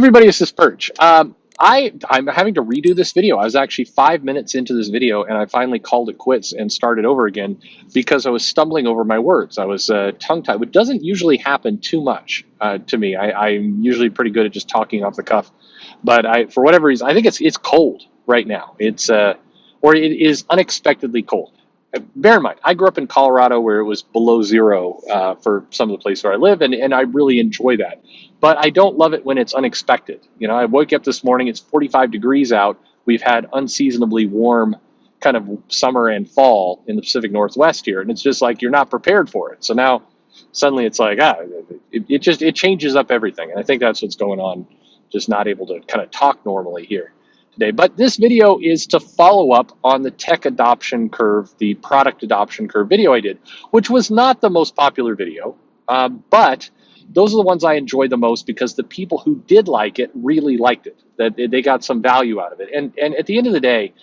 everybody, this is Perch. I'm having to redo this video. I was actually 5 minutes into this video and I finally called it quits and started over again because I was stumbling over my words. I was tongue-tied, which doesn't usually happen too much to me. I'm usually pretty good at just talking off the cuff, but for whatever reason, I think it's cold right now. Or it is unexpectedly cold. Bear in mind, I grew up in Colorado where it was below zero for some of the places where I live, and I really enjoy that. But I don't love it when it's unexpected. You know, I woke up this morning, it's 45 degrees out. We've had unseasonably warm kind of summer and fall in the Pacific Northwest here, and it's just like you're not prepared for it. So now suddenly it's like, it changes up everything. And I think that's what's going on, just not able to kind of talk normally here today. But this video is to follow up on the tech adoption curve, the product adoption curve video I did, which was not the most popular video, but those are the ones I enjoy the most because the people who did like it really liked it, that they got some value out of it. And at the end of the day,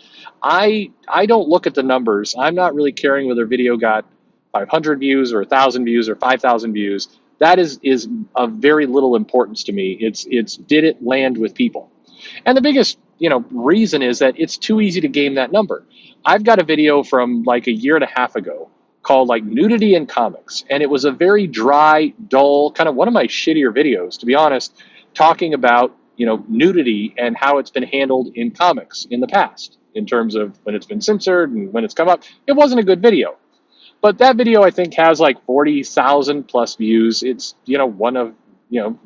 I don't look at the numbers. I'm not really caring whether a video got 500 views or 1,000 views or 5,000 views. That is of very little importance to me. It's did it land with people? And the biggest reason is that it's too easy to game that number. I've got a video from like a year and a half ago called like Nudity in Comics, and it was a very dry, dull, kind of one of my shittier videos, to be honest, talking about nudity and how it's been handled in comics in the past in terms of when it's been censored and when it's come up. It wasn't a good video, but that video I think has like 40,000 plus views. It's one of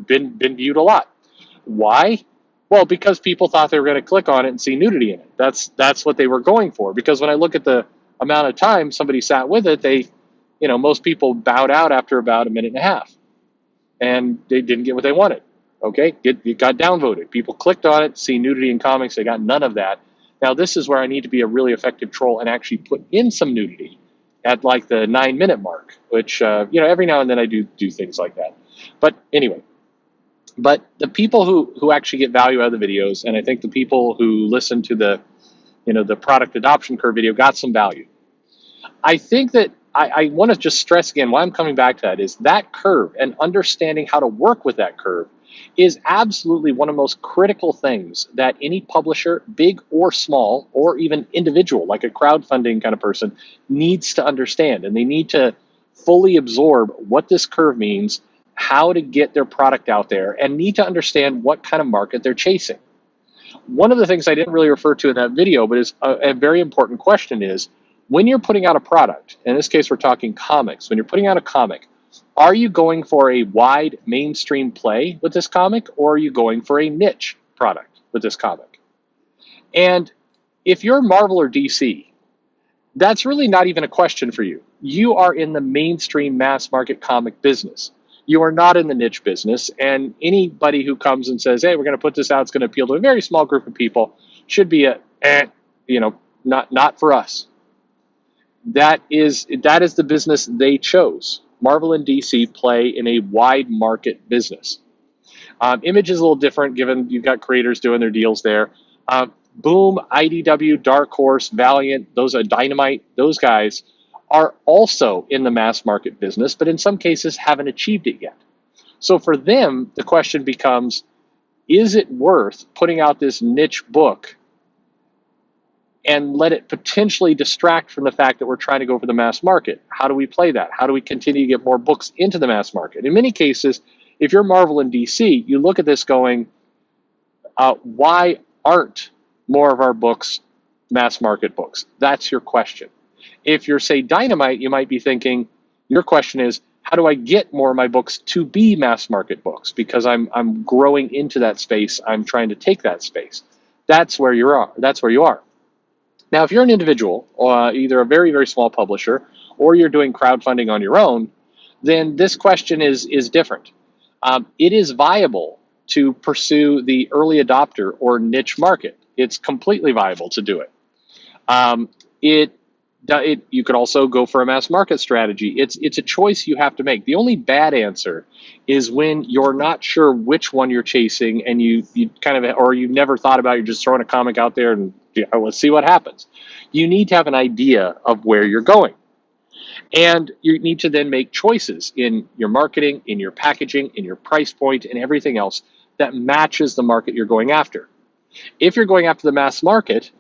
been viewed a lot. Why? Well, because people thought they were going to click on it and see nudity in it. That's what they were going for. Because when I look at the amount of time somebody sat with it, most people bowed out after about a minute and a half, and they didn't get what they wanted. Okay, it got downvoted. People clicked on it, see nudity in comics. They got none of that. Now this is where I need to be a really effective troll and actually put in some nudity at like the 9-minute mark, which every now and then I do things like that. But anyway. But the people who actually get value out of the videos, and I think the people who listen to the product adoption curve video got some value. I think that I want to just stress again why I'm coming back to that is that curve and understanding how to work with that curve is absolutely one of the most critical things that any publisher, big or small, or even individual, like a crowdfunding kind of person, needs to understand. And they need to fully absorb what this curve means, how to get their product out there, and need to understand what kind of market they're chasing. One of the things I didn't really refer to in that video, but is a very important question is, when you're putting out a product, in this case we're talking comics, when you're putting out a comic, are you going for a wide mainstream play with this comic, or are you going for a niche product with this comic? And if you're Marvel or DC, that's really not even a question for you. You are in the mainstream mass market comic business. You are not in the niche business, and anybody who comes and says, hey, we're going to put this out, it's going to appeal to a very small group of people, should be not for us. That is the business they chose. Marvel and DC play in a wide market business. Image is a little different given you've got creators doing their deals there. Boom, IDW, Dark Horse, Valiant, those are Dynamite, those guys are also in the mass market business, but in some cases haven't achieved it yet. So for them, the question becomes, is it worth putting out this niche book and let it potentially distract from the fact that we're trying to go for the mass market? How do we play that? How do we continue to get more books into the mass market? In many cases, if you're Marvel and DC, you look at this going, why aren't more of our books mass market books? That's your question. If you're, say, Dynamite, you might be thinking, your question is, how do I get more of my books to be mass market books? Because I'm growing into that space. I'm trying to take that space. That's where you are. That's where you are. Now, if you're an individual, either a very, very small publisher, or you're doing crowdfunding on your own, then this question is different. It is viable to pursue the early adopter or niche market. It's completely viable to do it. You could also go for a mass market strategy. It's a choice you have to make. The only bad answer is when you're not sure which one you're chasing, and you kind of, or you've never thought about it, you're just throwing a comic out there and let's see what happens. You need to have an idea of where you're going. And you need to then make choices in your marketing, in your packaging, in your price point, and everything else that matches the market you're going after. If you're going after the mass market,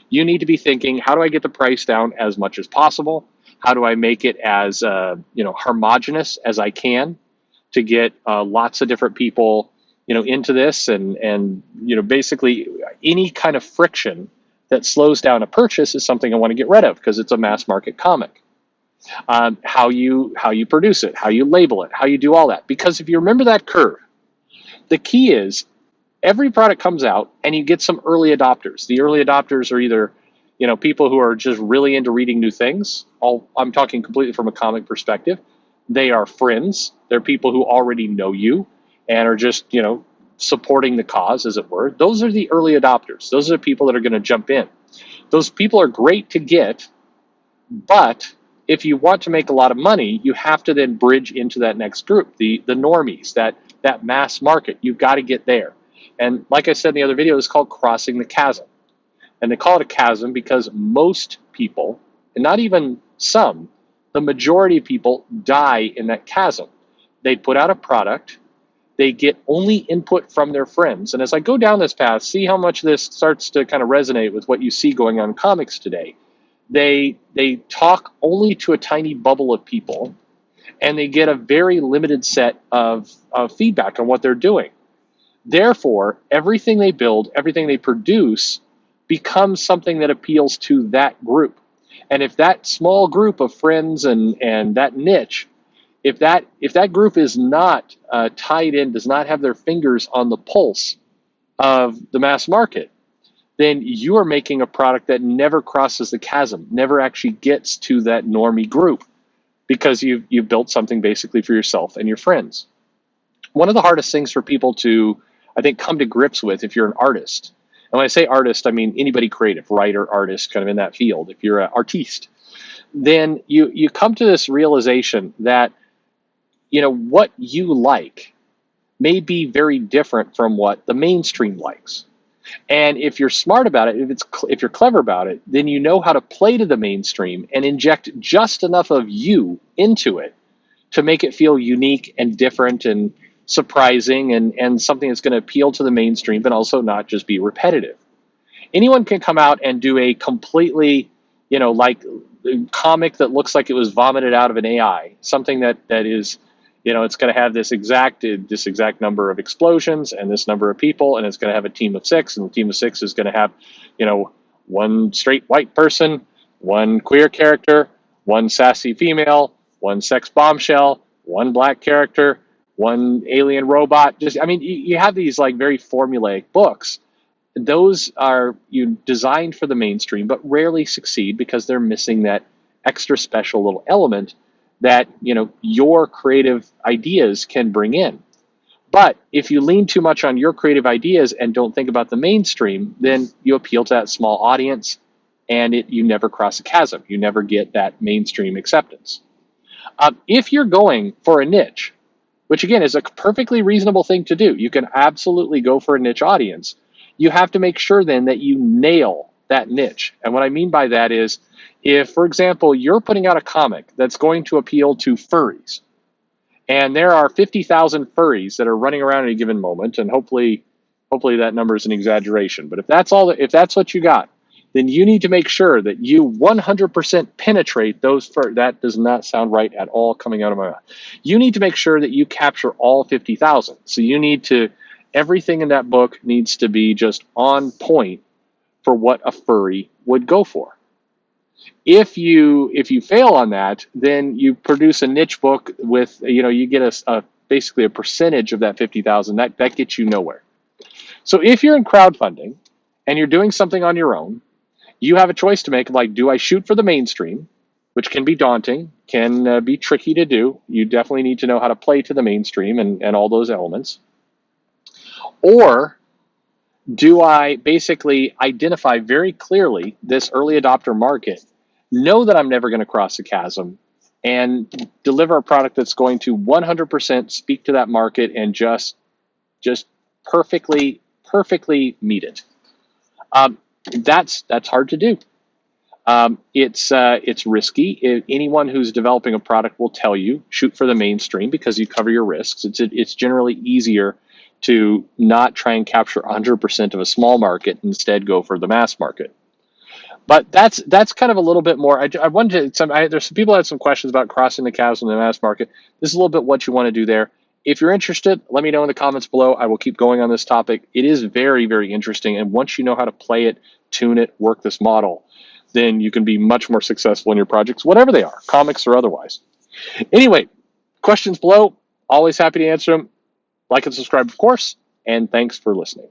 you need to be thinking, how do I get the price down as much as possible? How do I make it as homogenous as I can to get lots of different people into this, and basically any kind of friction that slows down a purchase is something I want to get rid of because it's a mass market comic. How you produce it, how you label it, how you do all that. Because if you remember that curve, the key is every product comes out and you get some early adopters. The early adopters are either people who are just really into reading new things. I'm talking completely from a comic perspective. They are friends. They're people who already know you and are just supporting the cause, as it were. Those are the early adopters. Those are the people that are going to jump in. Those people are great to get, but if you want to make a lot of money, you have to then bridge into that next group, the normies, that mass market. You've got to get there. And like I said in the other video, it's called crossing the chasm. And they call it a chasm because most people, and not even some, the majority of people die in that chasm. They put out a product, they get only input from their friends. And as I go down this path, see how much this starts to kind of resonate with what you see going on in comics today. They talk only to a tiny bubble of people, and they get a very limited set of feedback on what they're doing. Therefore, everything they build, everything they produce becomes something that appeals to that group. And if that small group of friends and that niche, if that group is not tied in, does not have their fingers on the pulse of the mass market, then you are making a product that never crosses the chasm, never actually gets to that normie group, because you've built something basically for yourself and your friends. One of the hardest things for people to, I think, come to grips with if you're an artist, and when I say artist, I mean anybody creative, writer, artist, kind of in that field. If you're an artiste, then you come to this realization that what you like may be very different from what the mainstream likes. And if you're smart about it, if you're clever about it, then you know how to play to the mainstream and inject just enough of you into it to make it feel unique and different and surprising, and something that's going to appeal to the mainstream, but also not just be repetitive. Anyone can come out and do a completely, like comic that looks like it was vomited out of an AI, something that is, it's going to have this exact number of explosions and this number of people, and it's going to have a team of 6, and the team of 6 is going to have, one straight white person, one queer character, one sassy female, one sex bombshell, one black character, one alien robot. You have these like very formulaic books. Those are designed for the mainstream, but rarely succeed because they're missing that extra special little element that your creative ideas can bring in. But if you lean too much on your creative ideas and don't think about the mainstream, then you appeal to that small audience, and you never cross a chasm. You never get that mainstream acceptance. If you're going for a niche, which again is a perfectly reasonable thing to do, you can absolutely go for a niche audience. You have to make sure then that you nail that niche. And what I mean by that is, if, for example, you're putting out a comic that's going to appeal to furries, and there are 50,000 furries that are running around at a given moment, and hopefully that number is an exaggeration, but if that's what you got, then you need to make sure that you 100% penetrate those that does not sound right at all coming out of my mouth. You need to make sure that you capture all 50,000. So everything in that book needs to be just on point for what a furry would go for. If you fail on that, then you produce a niche book with, you get basically a percentage of that 50,000. That gets you nowhere. So if you're in crowdfunding and you're doing something on your own, you have a choice to make, like, do I shoot for the mainstream, which can be daunting, can be tricky to do. You definitely need to know how to play to the mainstream and all those elements. Or do I basically identify very clearly this early adopter market, know that I'm never going to cross the chasm, and deliver a product that's going to 100% speak to that market and just perfectly meet it? That's hard to do. It's risky. Anyone who's developing a product will tell you shoot for the mainstream because you cover your risks. It's generally easier to not try and capture 100% of a small market, instead go for the mass market. But that's kind of a little bit more. I wanted to, there's some people that had some questions about crossing the chasm in the mass market. This is a little bit what you want to do there. If you're interested, let me know in the comments below. I will keep going on this topic. It is very, very interesting. And once you know how to play it, tune it, work this model, then you can be much more successful in your projects, whatever they are, comics or otherwise. Anyway, questions below. Always happy to answer them. Like and subscribe, of course. And thanks for listening.